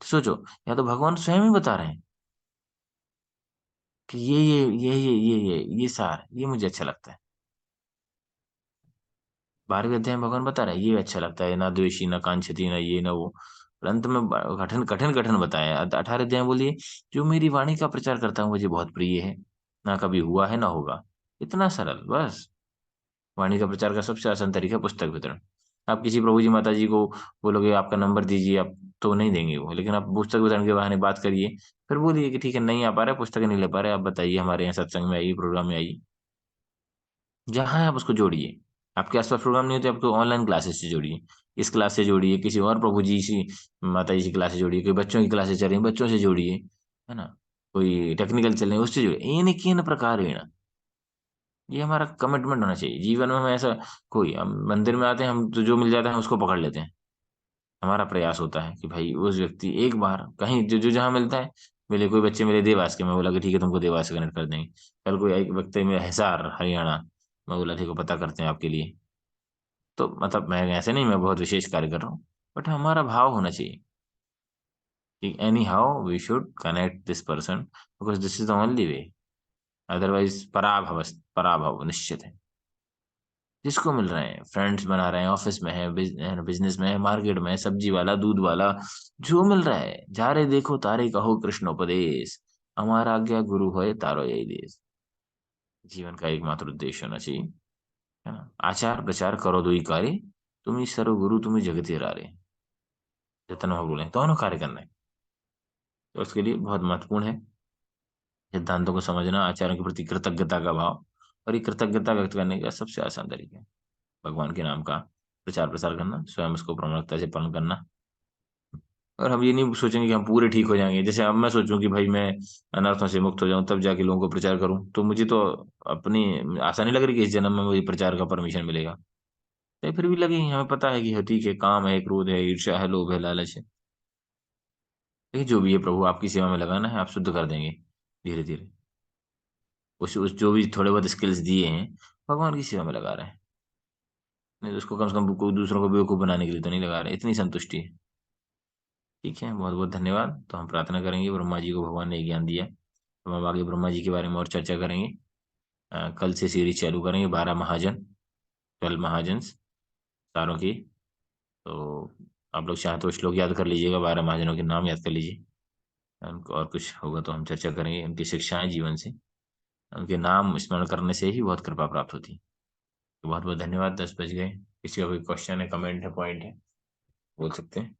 तो सोचो, या तो भगवान स्वयं ही बता रहे हैं कि ये सार, ये मुझे अच्छा लगता है। 12वें अध्याय में भगवान बता रहा है ये अच्छा लगता है, ना द्वेषी, ना कांक्षती, ना ये ना वो। और अंत में कठिन कठिन कठिन बताया। 18 अध्याय में बोलिए, जो मेरी वाणी का प्रचार करता है मुझे बहुत प्रिय है, ना कभी हुआ है ना होगा। इतना सरल बस। वाणी का प्रचार का सबसे आसान तरीका पुस्तक वितरण। आप किसी प्रभु जी माता जी को बोलोगे आपका नंबर दीजिए, आप तो नहीं देंगे वो, लेकिन आप पुस्तक वितरण के बहाने बात करिए, फिर बोलिए कि ठीक है नहीं आ पा रहा है, पुस्तक नहीं ले पा रहे, आप बताइए, हमारे यहाँ सत्संग में आइए, प्रोग्राम में आइए, जहाँ है आप उसको जोड़िए। आपके आसपास प्रोग्राम नहीं होते, आपको ऑनलाइन क्लासेस से जोड़िए, इस क्लास से जोड़िए, किसी और प्रभु जी सी माता जी की क्लास से जोड़िए, कोई बच्चों की क्लासेस चल रही हैं, बच्चों से जोड़िए, है ना, कोई टेक्निकल चल रहे हैं उससे जोड़िए। इन किन प्रकार, ये हमारा कमिटमेंट होना चाहिए जीवन में। हम ऐसा, कोई हम मंदिर में आते हैं, हम तो जो मिल जाता है उसको पकड़ लेते हैं। हमारा प्रयास होता है कि भाई उस व्यक्ति एक बार कहीं जो जो जहाँ मिलता है, मिले, कोई बच्चे मिले देवास के, मैं बोला कि ठीक है तुमको देवास से कनेक्ट कर देंगे। कल कोई एक व्यक्ति मिले हिसार हरियाणा, मैं बोला ठीक है पता करते हैं आपके लिए। तो मतलब मैं ऐसे नहीं, मैं बहुत विशेष कार्य कर रहा हूँ, बट हमारा भाव होना चाहिए कि anyhow we should connect this person, because this is the only way. Otherwise पराभव, पराभव निश्चित है। जिसको मिल रहे हैं, फ्रेंड्स बना रहे हैं, ऑफिस में है, बिजनेस में है, मार्केट में है, सब्जी वाला, दूध वाला, जो मिल रहा है, जा रे देखो तारे कहो कृष्ण उपदेश, हमारा आज्ञा गुरु होए तारो यही देश। जीवन का एकमात्र उद्देश्य होना चाहिए, है ना। आचार प्रचार करो दुई कार्य, तुम ही सर्व गुरु तुम ही जगत रे, जतन हो बोले दोनों कार्य करना है। तो उसके लिए बहुत महत्वपूर्ण है सिद्धांतों को समझना, आचार्यों के प्रति कृतज्ञता का भाव। और ये कृतज्ञता व्यक्त करने का सबसे आसान तरीका है भगवान के नाम का प्रचार प्रसार करना, स्वयं उसको प्रमाणिकता से पालन करना। और हम ये नहीं सोचेंगे कि हम पूरे ठीक हो जाएंगे। जैसे अब मैं सोचूं कि भाई मैं अनर्थों से मुक्त हो जाऊं तब जाके लोगों को प्रचार करूं, तो मुझे तो अपनी आशा नहीं लग रही कि इस जन्म में मुझे प्रचार का परमिशन मिलेगा। तो फिर भी लगे, हमें पता है कि हाँ, ठीक है, काम है, क्रोध है, ईर्ष्या है, लोभ है, लालच है, लेकिन जो भी है प्रभु आपकी सेवा में लगाना है, आप शुद्ध कर देंगे धीरे धीरे। उस जो भी थोड़े बहुत स्किल्स दिए हैं, भगवान की सेवा में लगा रहे हैं। नहीं तो उसको कम से कम कोई दूसरों को बेवकूफ बनाने के लिए तो नहीं लगा रहे, इतनी संतुष्टि है। ठीक है, बहुत बहुत धन्यवाद। तो हम प्रार्थना करेंगे, ब्रह्मा जी को भगवान ने ज्ञान दिया, तो हम आगे ब्रह्मा जी के बारे में और चर्चा करेंगे। कल से सीरीज चालू करेंगे 12 महाजन, 12 महाजन सारों की। तो आप लोग चाहें तो श्लोक याद कर लीजिएगा, 12 महाजनों के नाम याद कर लीजिए। उनको और कुछ होगा तो हम चर्चा करेंगे, उनकी शिक्षाएं जीवन से, उनके नाम स्मरण करने से ही बहुत कृपा प्राप्त होती है। तो बहुत बहुत धन्यवाद। 10 बज गए। किसी का कोई क्वेश्चन है, कमेंट है, पॉइंट है, बोल सकते हैं।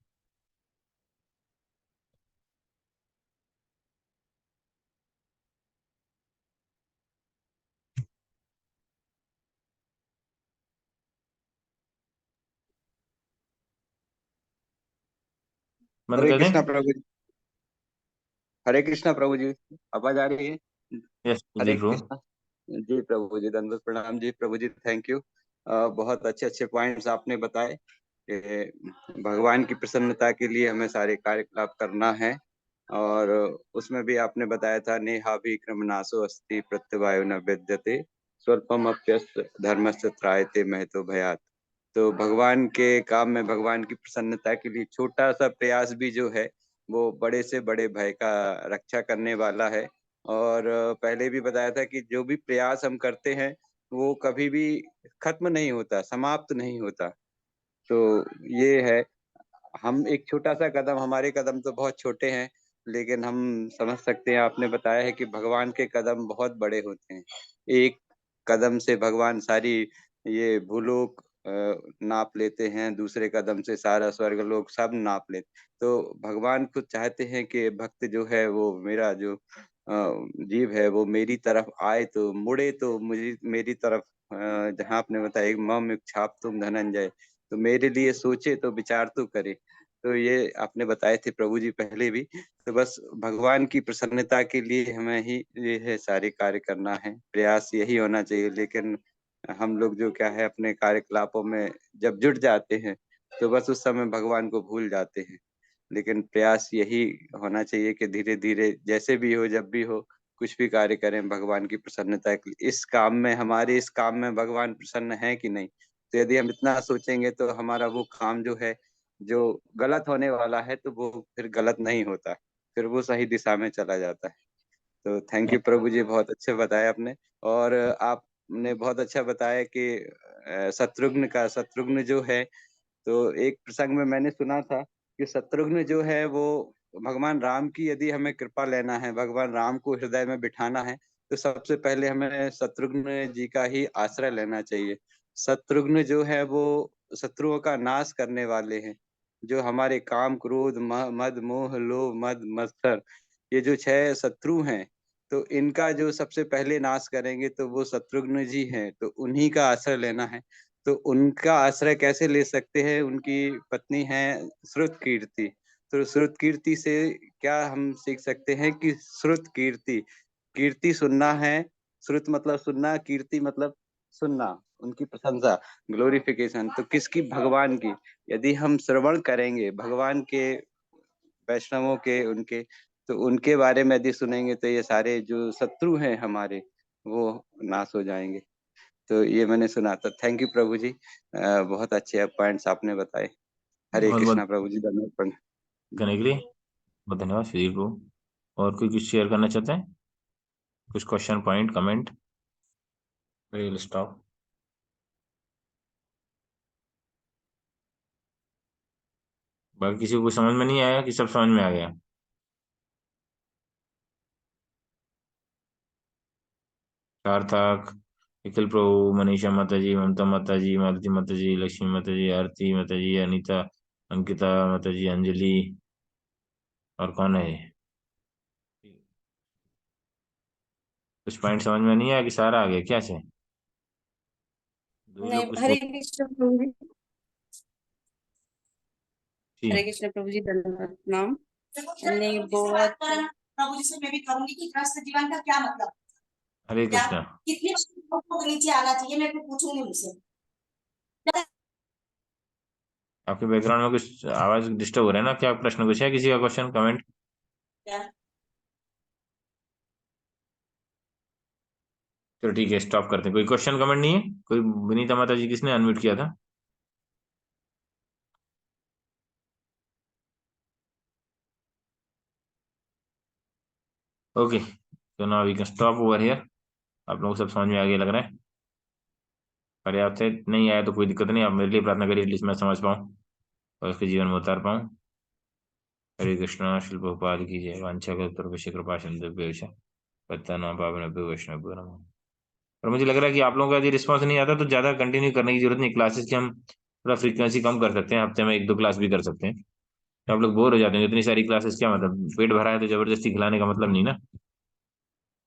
बंद हरे कर कृष्णा दें? प्रभु जी। हरे कृष्णा प्रभु जी। आवाज आ रही है? यस जी हरे ब्रो। कृष्णा। जी प्रभु जी, दंडवत प्रणाम जी प्रभु जी, थैंक यू। बहुत अच्छे अच्छे पॉइंट्स आपने बताए कि भगवान की प्रसन्नता के लिए हमें सारे कार्यकलाप करना है। और उसमें भी आपने बताया था, नेहाभि क्रमनाशो अस्ति प्रत्यवायो न विद्यते, स्वल्पम अप्यस्त धर्मस्य त्रायते महतो भयात्। तो भगवान के काम में भगवान की प्रसन्नता के लिए छोटा सा प्रयास भी जो है वो बड़े से बड़े भय का रक्षा करने वाला है। और पहले भी बताया था कि जो भी प्रयास हम करते हैं वो कभी भी खत्म नहीं होता, समाप्त नहीं होता। तो ये है, हम एक छोटा सा कदम, हमारे कदम तो बहुत छोटे हैं, लेकिन हम समझ सकते हैं, आपने बताया है कि भगवान के कदम बहुत बड़े होते हैं। एक कदम से भगवान सारी ये भूलोक नाप लेते हैं, दूसरे कदम से सारा स्वर्गलोक सब नाप लेते। तो भगवान खुद चाहते हैं कि भक्त जो है वो मेरा जो जीव है वो मेरी तरफ आए, तो मुड़े तो मुझे मेरी तरफ, जहाँ आपने बताया मम इच्छाप तुम धनंजय, तो मेरे लिए सोचे तो विचार तो करे। तो ये आपने बताए थे प्रभु जी पहले भी। तो बस भगवान की प्रसन्नता के लिए हमें ही ये है सारे कार्य करना है, प्रयास यही होना चाहिए। लेकिन हम लोग जो क्या है अपने कार्यकलापों में जब जुट जाते हैं तो बस उस समय भगवान को भूल जाते हैं। लेकिन प्रयास यही होना चाहिए कि धीरे धीरे जैसे भी हो, जब भी हो, कुछ भी कार्य करें भगवान की प्रसन्नता के लिए। इस काम में, हमारे इस काम में भगवान प्रसन्न है कि नहीं, तो यदि हम इतना सोचेंगे तो हमारा वो काम जो है जो गलत होने वाला है तो वो फिर गलत नहीं होता, फिर वो सही दिशा में चला जाता है। तो थैंक यू प्रभु जी, बहुत अच्छे बताया आपने। और आपने बहुत अच्छा बताया कि शत्रुघ्न जो है, तो एक प्रसंग में मैंने सुना था कि शत्रुघ्न जो है वो भगवान राम की, यदि हमें कृपा लेना है, भगवान राम को हृदय में बिठाना है, तो सबसे पहले हमें शत्रुघ्न जी का ही आश्रय लेना चाहिए। शत्रुघ्न जो है वो शत्रुओं का नाश करने वाले हैं, जो हमारे काम क्रोध मद मोह लोभ मद मत्सर, ये जो 6 शत्रु हैं, तो इनका जो सबसे पहले नाश करेंगे तो वो शत्रुघ्न जी हैं, तो उन्हीं का आश्रय लेना है। तो उनका आश्रय कैसे ले सकते हैं? उनकी पत्नी है श्रुत कीर्ति। तो श्रुत कीर्ति से क्या हम सीख सकते हैं कि श्रुत कीर्ति, कीर्ति सुनना है, श्रुत मतलब सुनना, कीर्ति मतलब सुनना, उनकी प्रशंसा, ग्लोरिफिकेशन। तो किसकी? भगवान की। यदि हम श्रवण करेंगे भगवान के, वैष्णवों के, उनके, तो उनके बारे में यदि सुनेंगे तो ये सारे जो शत्रु हैं हमारे वो नाश हो जाएंगे। तो ये मैंने सुना था। थैंक यू प्रभु जी, बहुत अच्छे पॉइंट्स आपने बताए। हरे बहुत बहुत कृष्णा प्रभु जी, धन्यवाद। करने के लिए बहुत धन्यवाद सुधीर को। और कोई कुछ शेयर करना चाहते हैं? कुछ question, point, comment? Will stop. बाकी किसी को कुछ समझ में नहीं आया कि सब समझ में आ गया? सार्थक, निखिल प्रभु, मनीषा माता जी, ममता माता जी, मालती माता जी, लक्ष्मी माता जी, आरती माता जी, अनीता, अंकिता माता जी, अंजलि, और कौन है? कुछ पॉइंट समझ में नहीं आया कि सारा आ गया क्या से? दो लोग नहीं, कुछ हरे बोल। कृष्ण प्रभु जी। हरे ठीक। कृष्ण प्रभु जी, धन्यवाद नाम। नहीं, बहुत प्रभु जी से मैं भी करूंगी कि ग्रस्त जीवन का क्या मतलब, हरे क्या कृष्णा। कितने लोगों को नीचे आना चाहिए, मैं पूछूंगी उनसे। आपके बैकग्राउंड में कुछ आवाज डिस्टर्ब हो रहा है ना? क्या प्रश्न कुछ है? किसी का क्वेश्चन, कमेंट? क्या? चलो ठीक है, स्टॉप करते हैं। कोई क्वेश्चन, कमेंट नहीं है? कोई? विनीता माता जी, किसने अनम्यूट किया था? ओके, तो now we can stop over here. आप लोगों को सब समझ में आ गया लग रहा है? पर्याप्त है। नहीं आया तो कोई दिक्कत नहीं, आप मेरे लिए प्रार्थना करिए, एटलीस्ट मैं समझ पाऊँ और उसके जीवन में उतार पाऊँ। हरे कृष्णा। शिल प्रभुपाद की जय। वांछा कल्पतरुभ्यश्च कृपा सिंधुभ्यश्च पतितानां पावनेभ्यो वैष्णवेभ्यो नमः। और मुझे लग रहा है कि आप लोगों का यदि रिस्पॉन्स नहीं आता तो ज़्यादा कंटिन्यू करने की जरूरत नहीं। क्लासेस की हम थोड़ा फ्रीक्वेंसी कम कर सकते हैं, हफ्ते में 1-2 क्लास भी कर सकते हैं। तो आप लोग बोर हो जाते हैं इतनी सारी क्लासेस, क्या मतलब? पेट भरा है तो जबरदस्ती खिलाने का मतलब नहीं ना।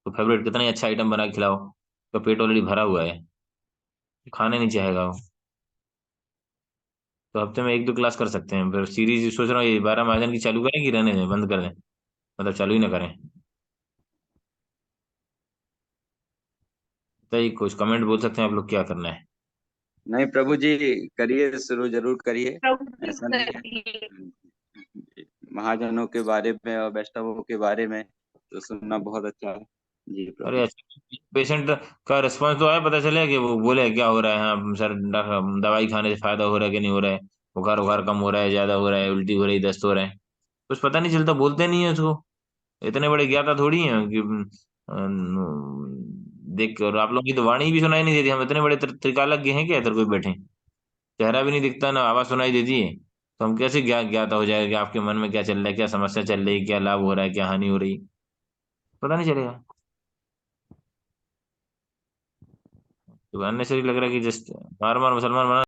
तो फेवरेट कितना ही अच्छा आइटम बना के खिलाओ, तो पेट ऑलरेडी भरा हुआ है, खाने नहीं चाहेगा वो। तो हफ्ते में 1-2 क्लास कर सकते हैं। फिर सीरीज सोच रहा हूँ ये 12 महाजन की चालू करें कि रहने दें, बंद कर दें, मतलब चालू ही ना करें? तो ये कुछ कमेंट बोल सकते हैं आप लोग, क्या करना है? नहीं प्रभु जी, करिए, शुरू जरूर करिए, प्रभु जी ऐसा नहीं है। करिए। महाजनों के बारे में और वैष्णवों के बारे में तो सुनना बहुत अच्छा है। जी अरे प्रभु। अच्छा, पेशेंट का रिस्पॉन्स तो आया, पता चला कि वो बोले क्या हो रहा है, हाँ सर दवाई खाने से फायदा हो रहा है कि नहीं हो रहा है, बुखार बुखार कम हो रहा है, ज्यादा हो रहा है, उल्टी हो रही, दस्त हो रहा है, कुछ पता नहीं चलता, बोलते नहीं है उसको। इतने बड़े ज्ञाता थोड़ी हैं कि देख कर आप लोगों की तो वाणी भी सुनाई नहीं देती, हम इतने बड़े त्रिकालज्ञ हैं क्या इधर कोई बैठे, चेहरा भी नहीं दिखता ना आवाज सुनाई देती है, तो हम कैसे ज्ञाता हो जाएगा कि आपके मन में क्या चल रहा है, क्या समस्या चल रही है, क्या लाभ हो रहा है, क्या हानि हो रही है, पता नहीं चलेगा। तो अननेसरी लग रहा है कि जस्ट बार बार मुसलमान बना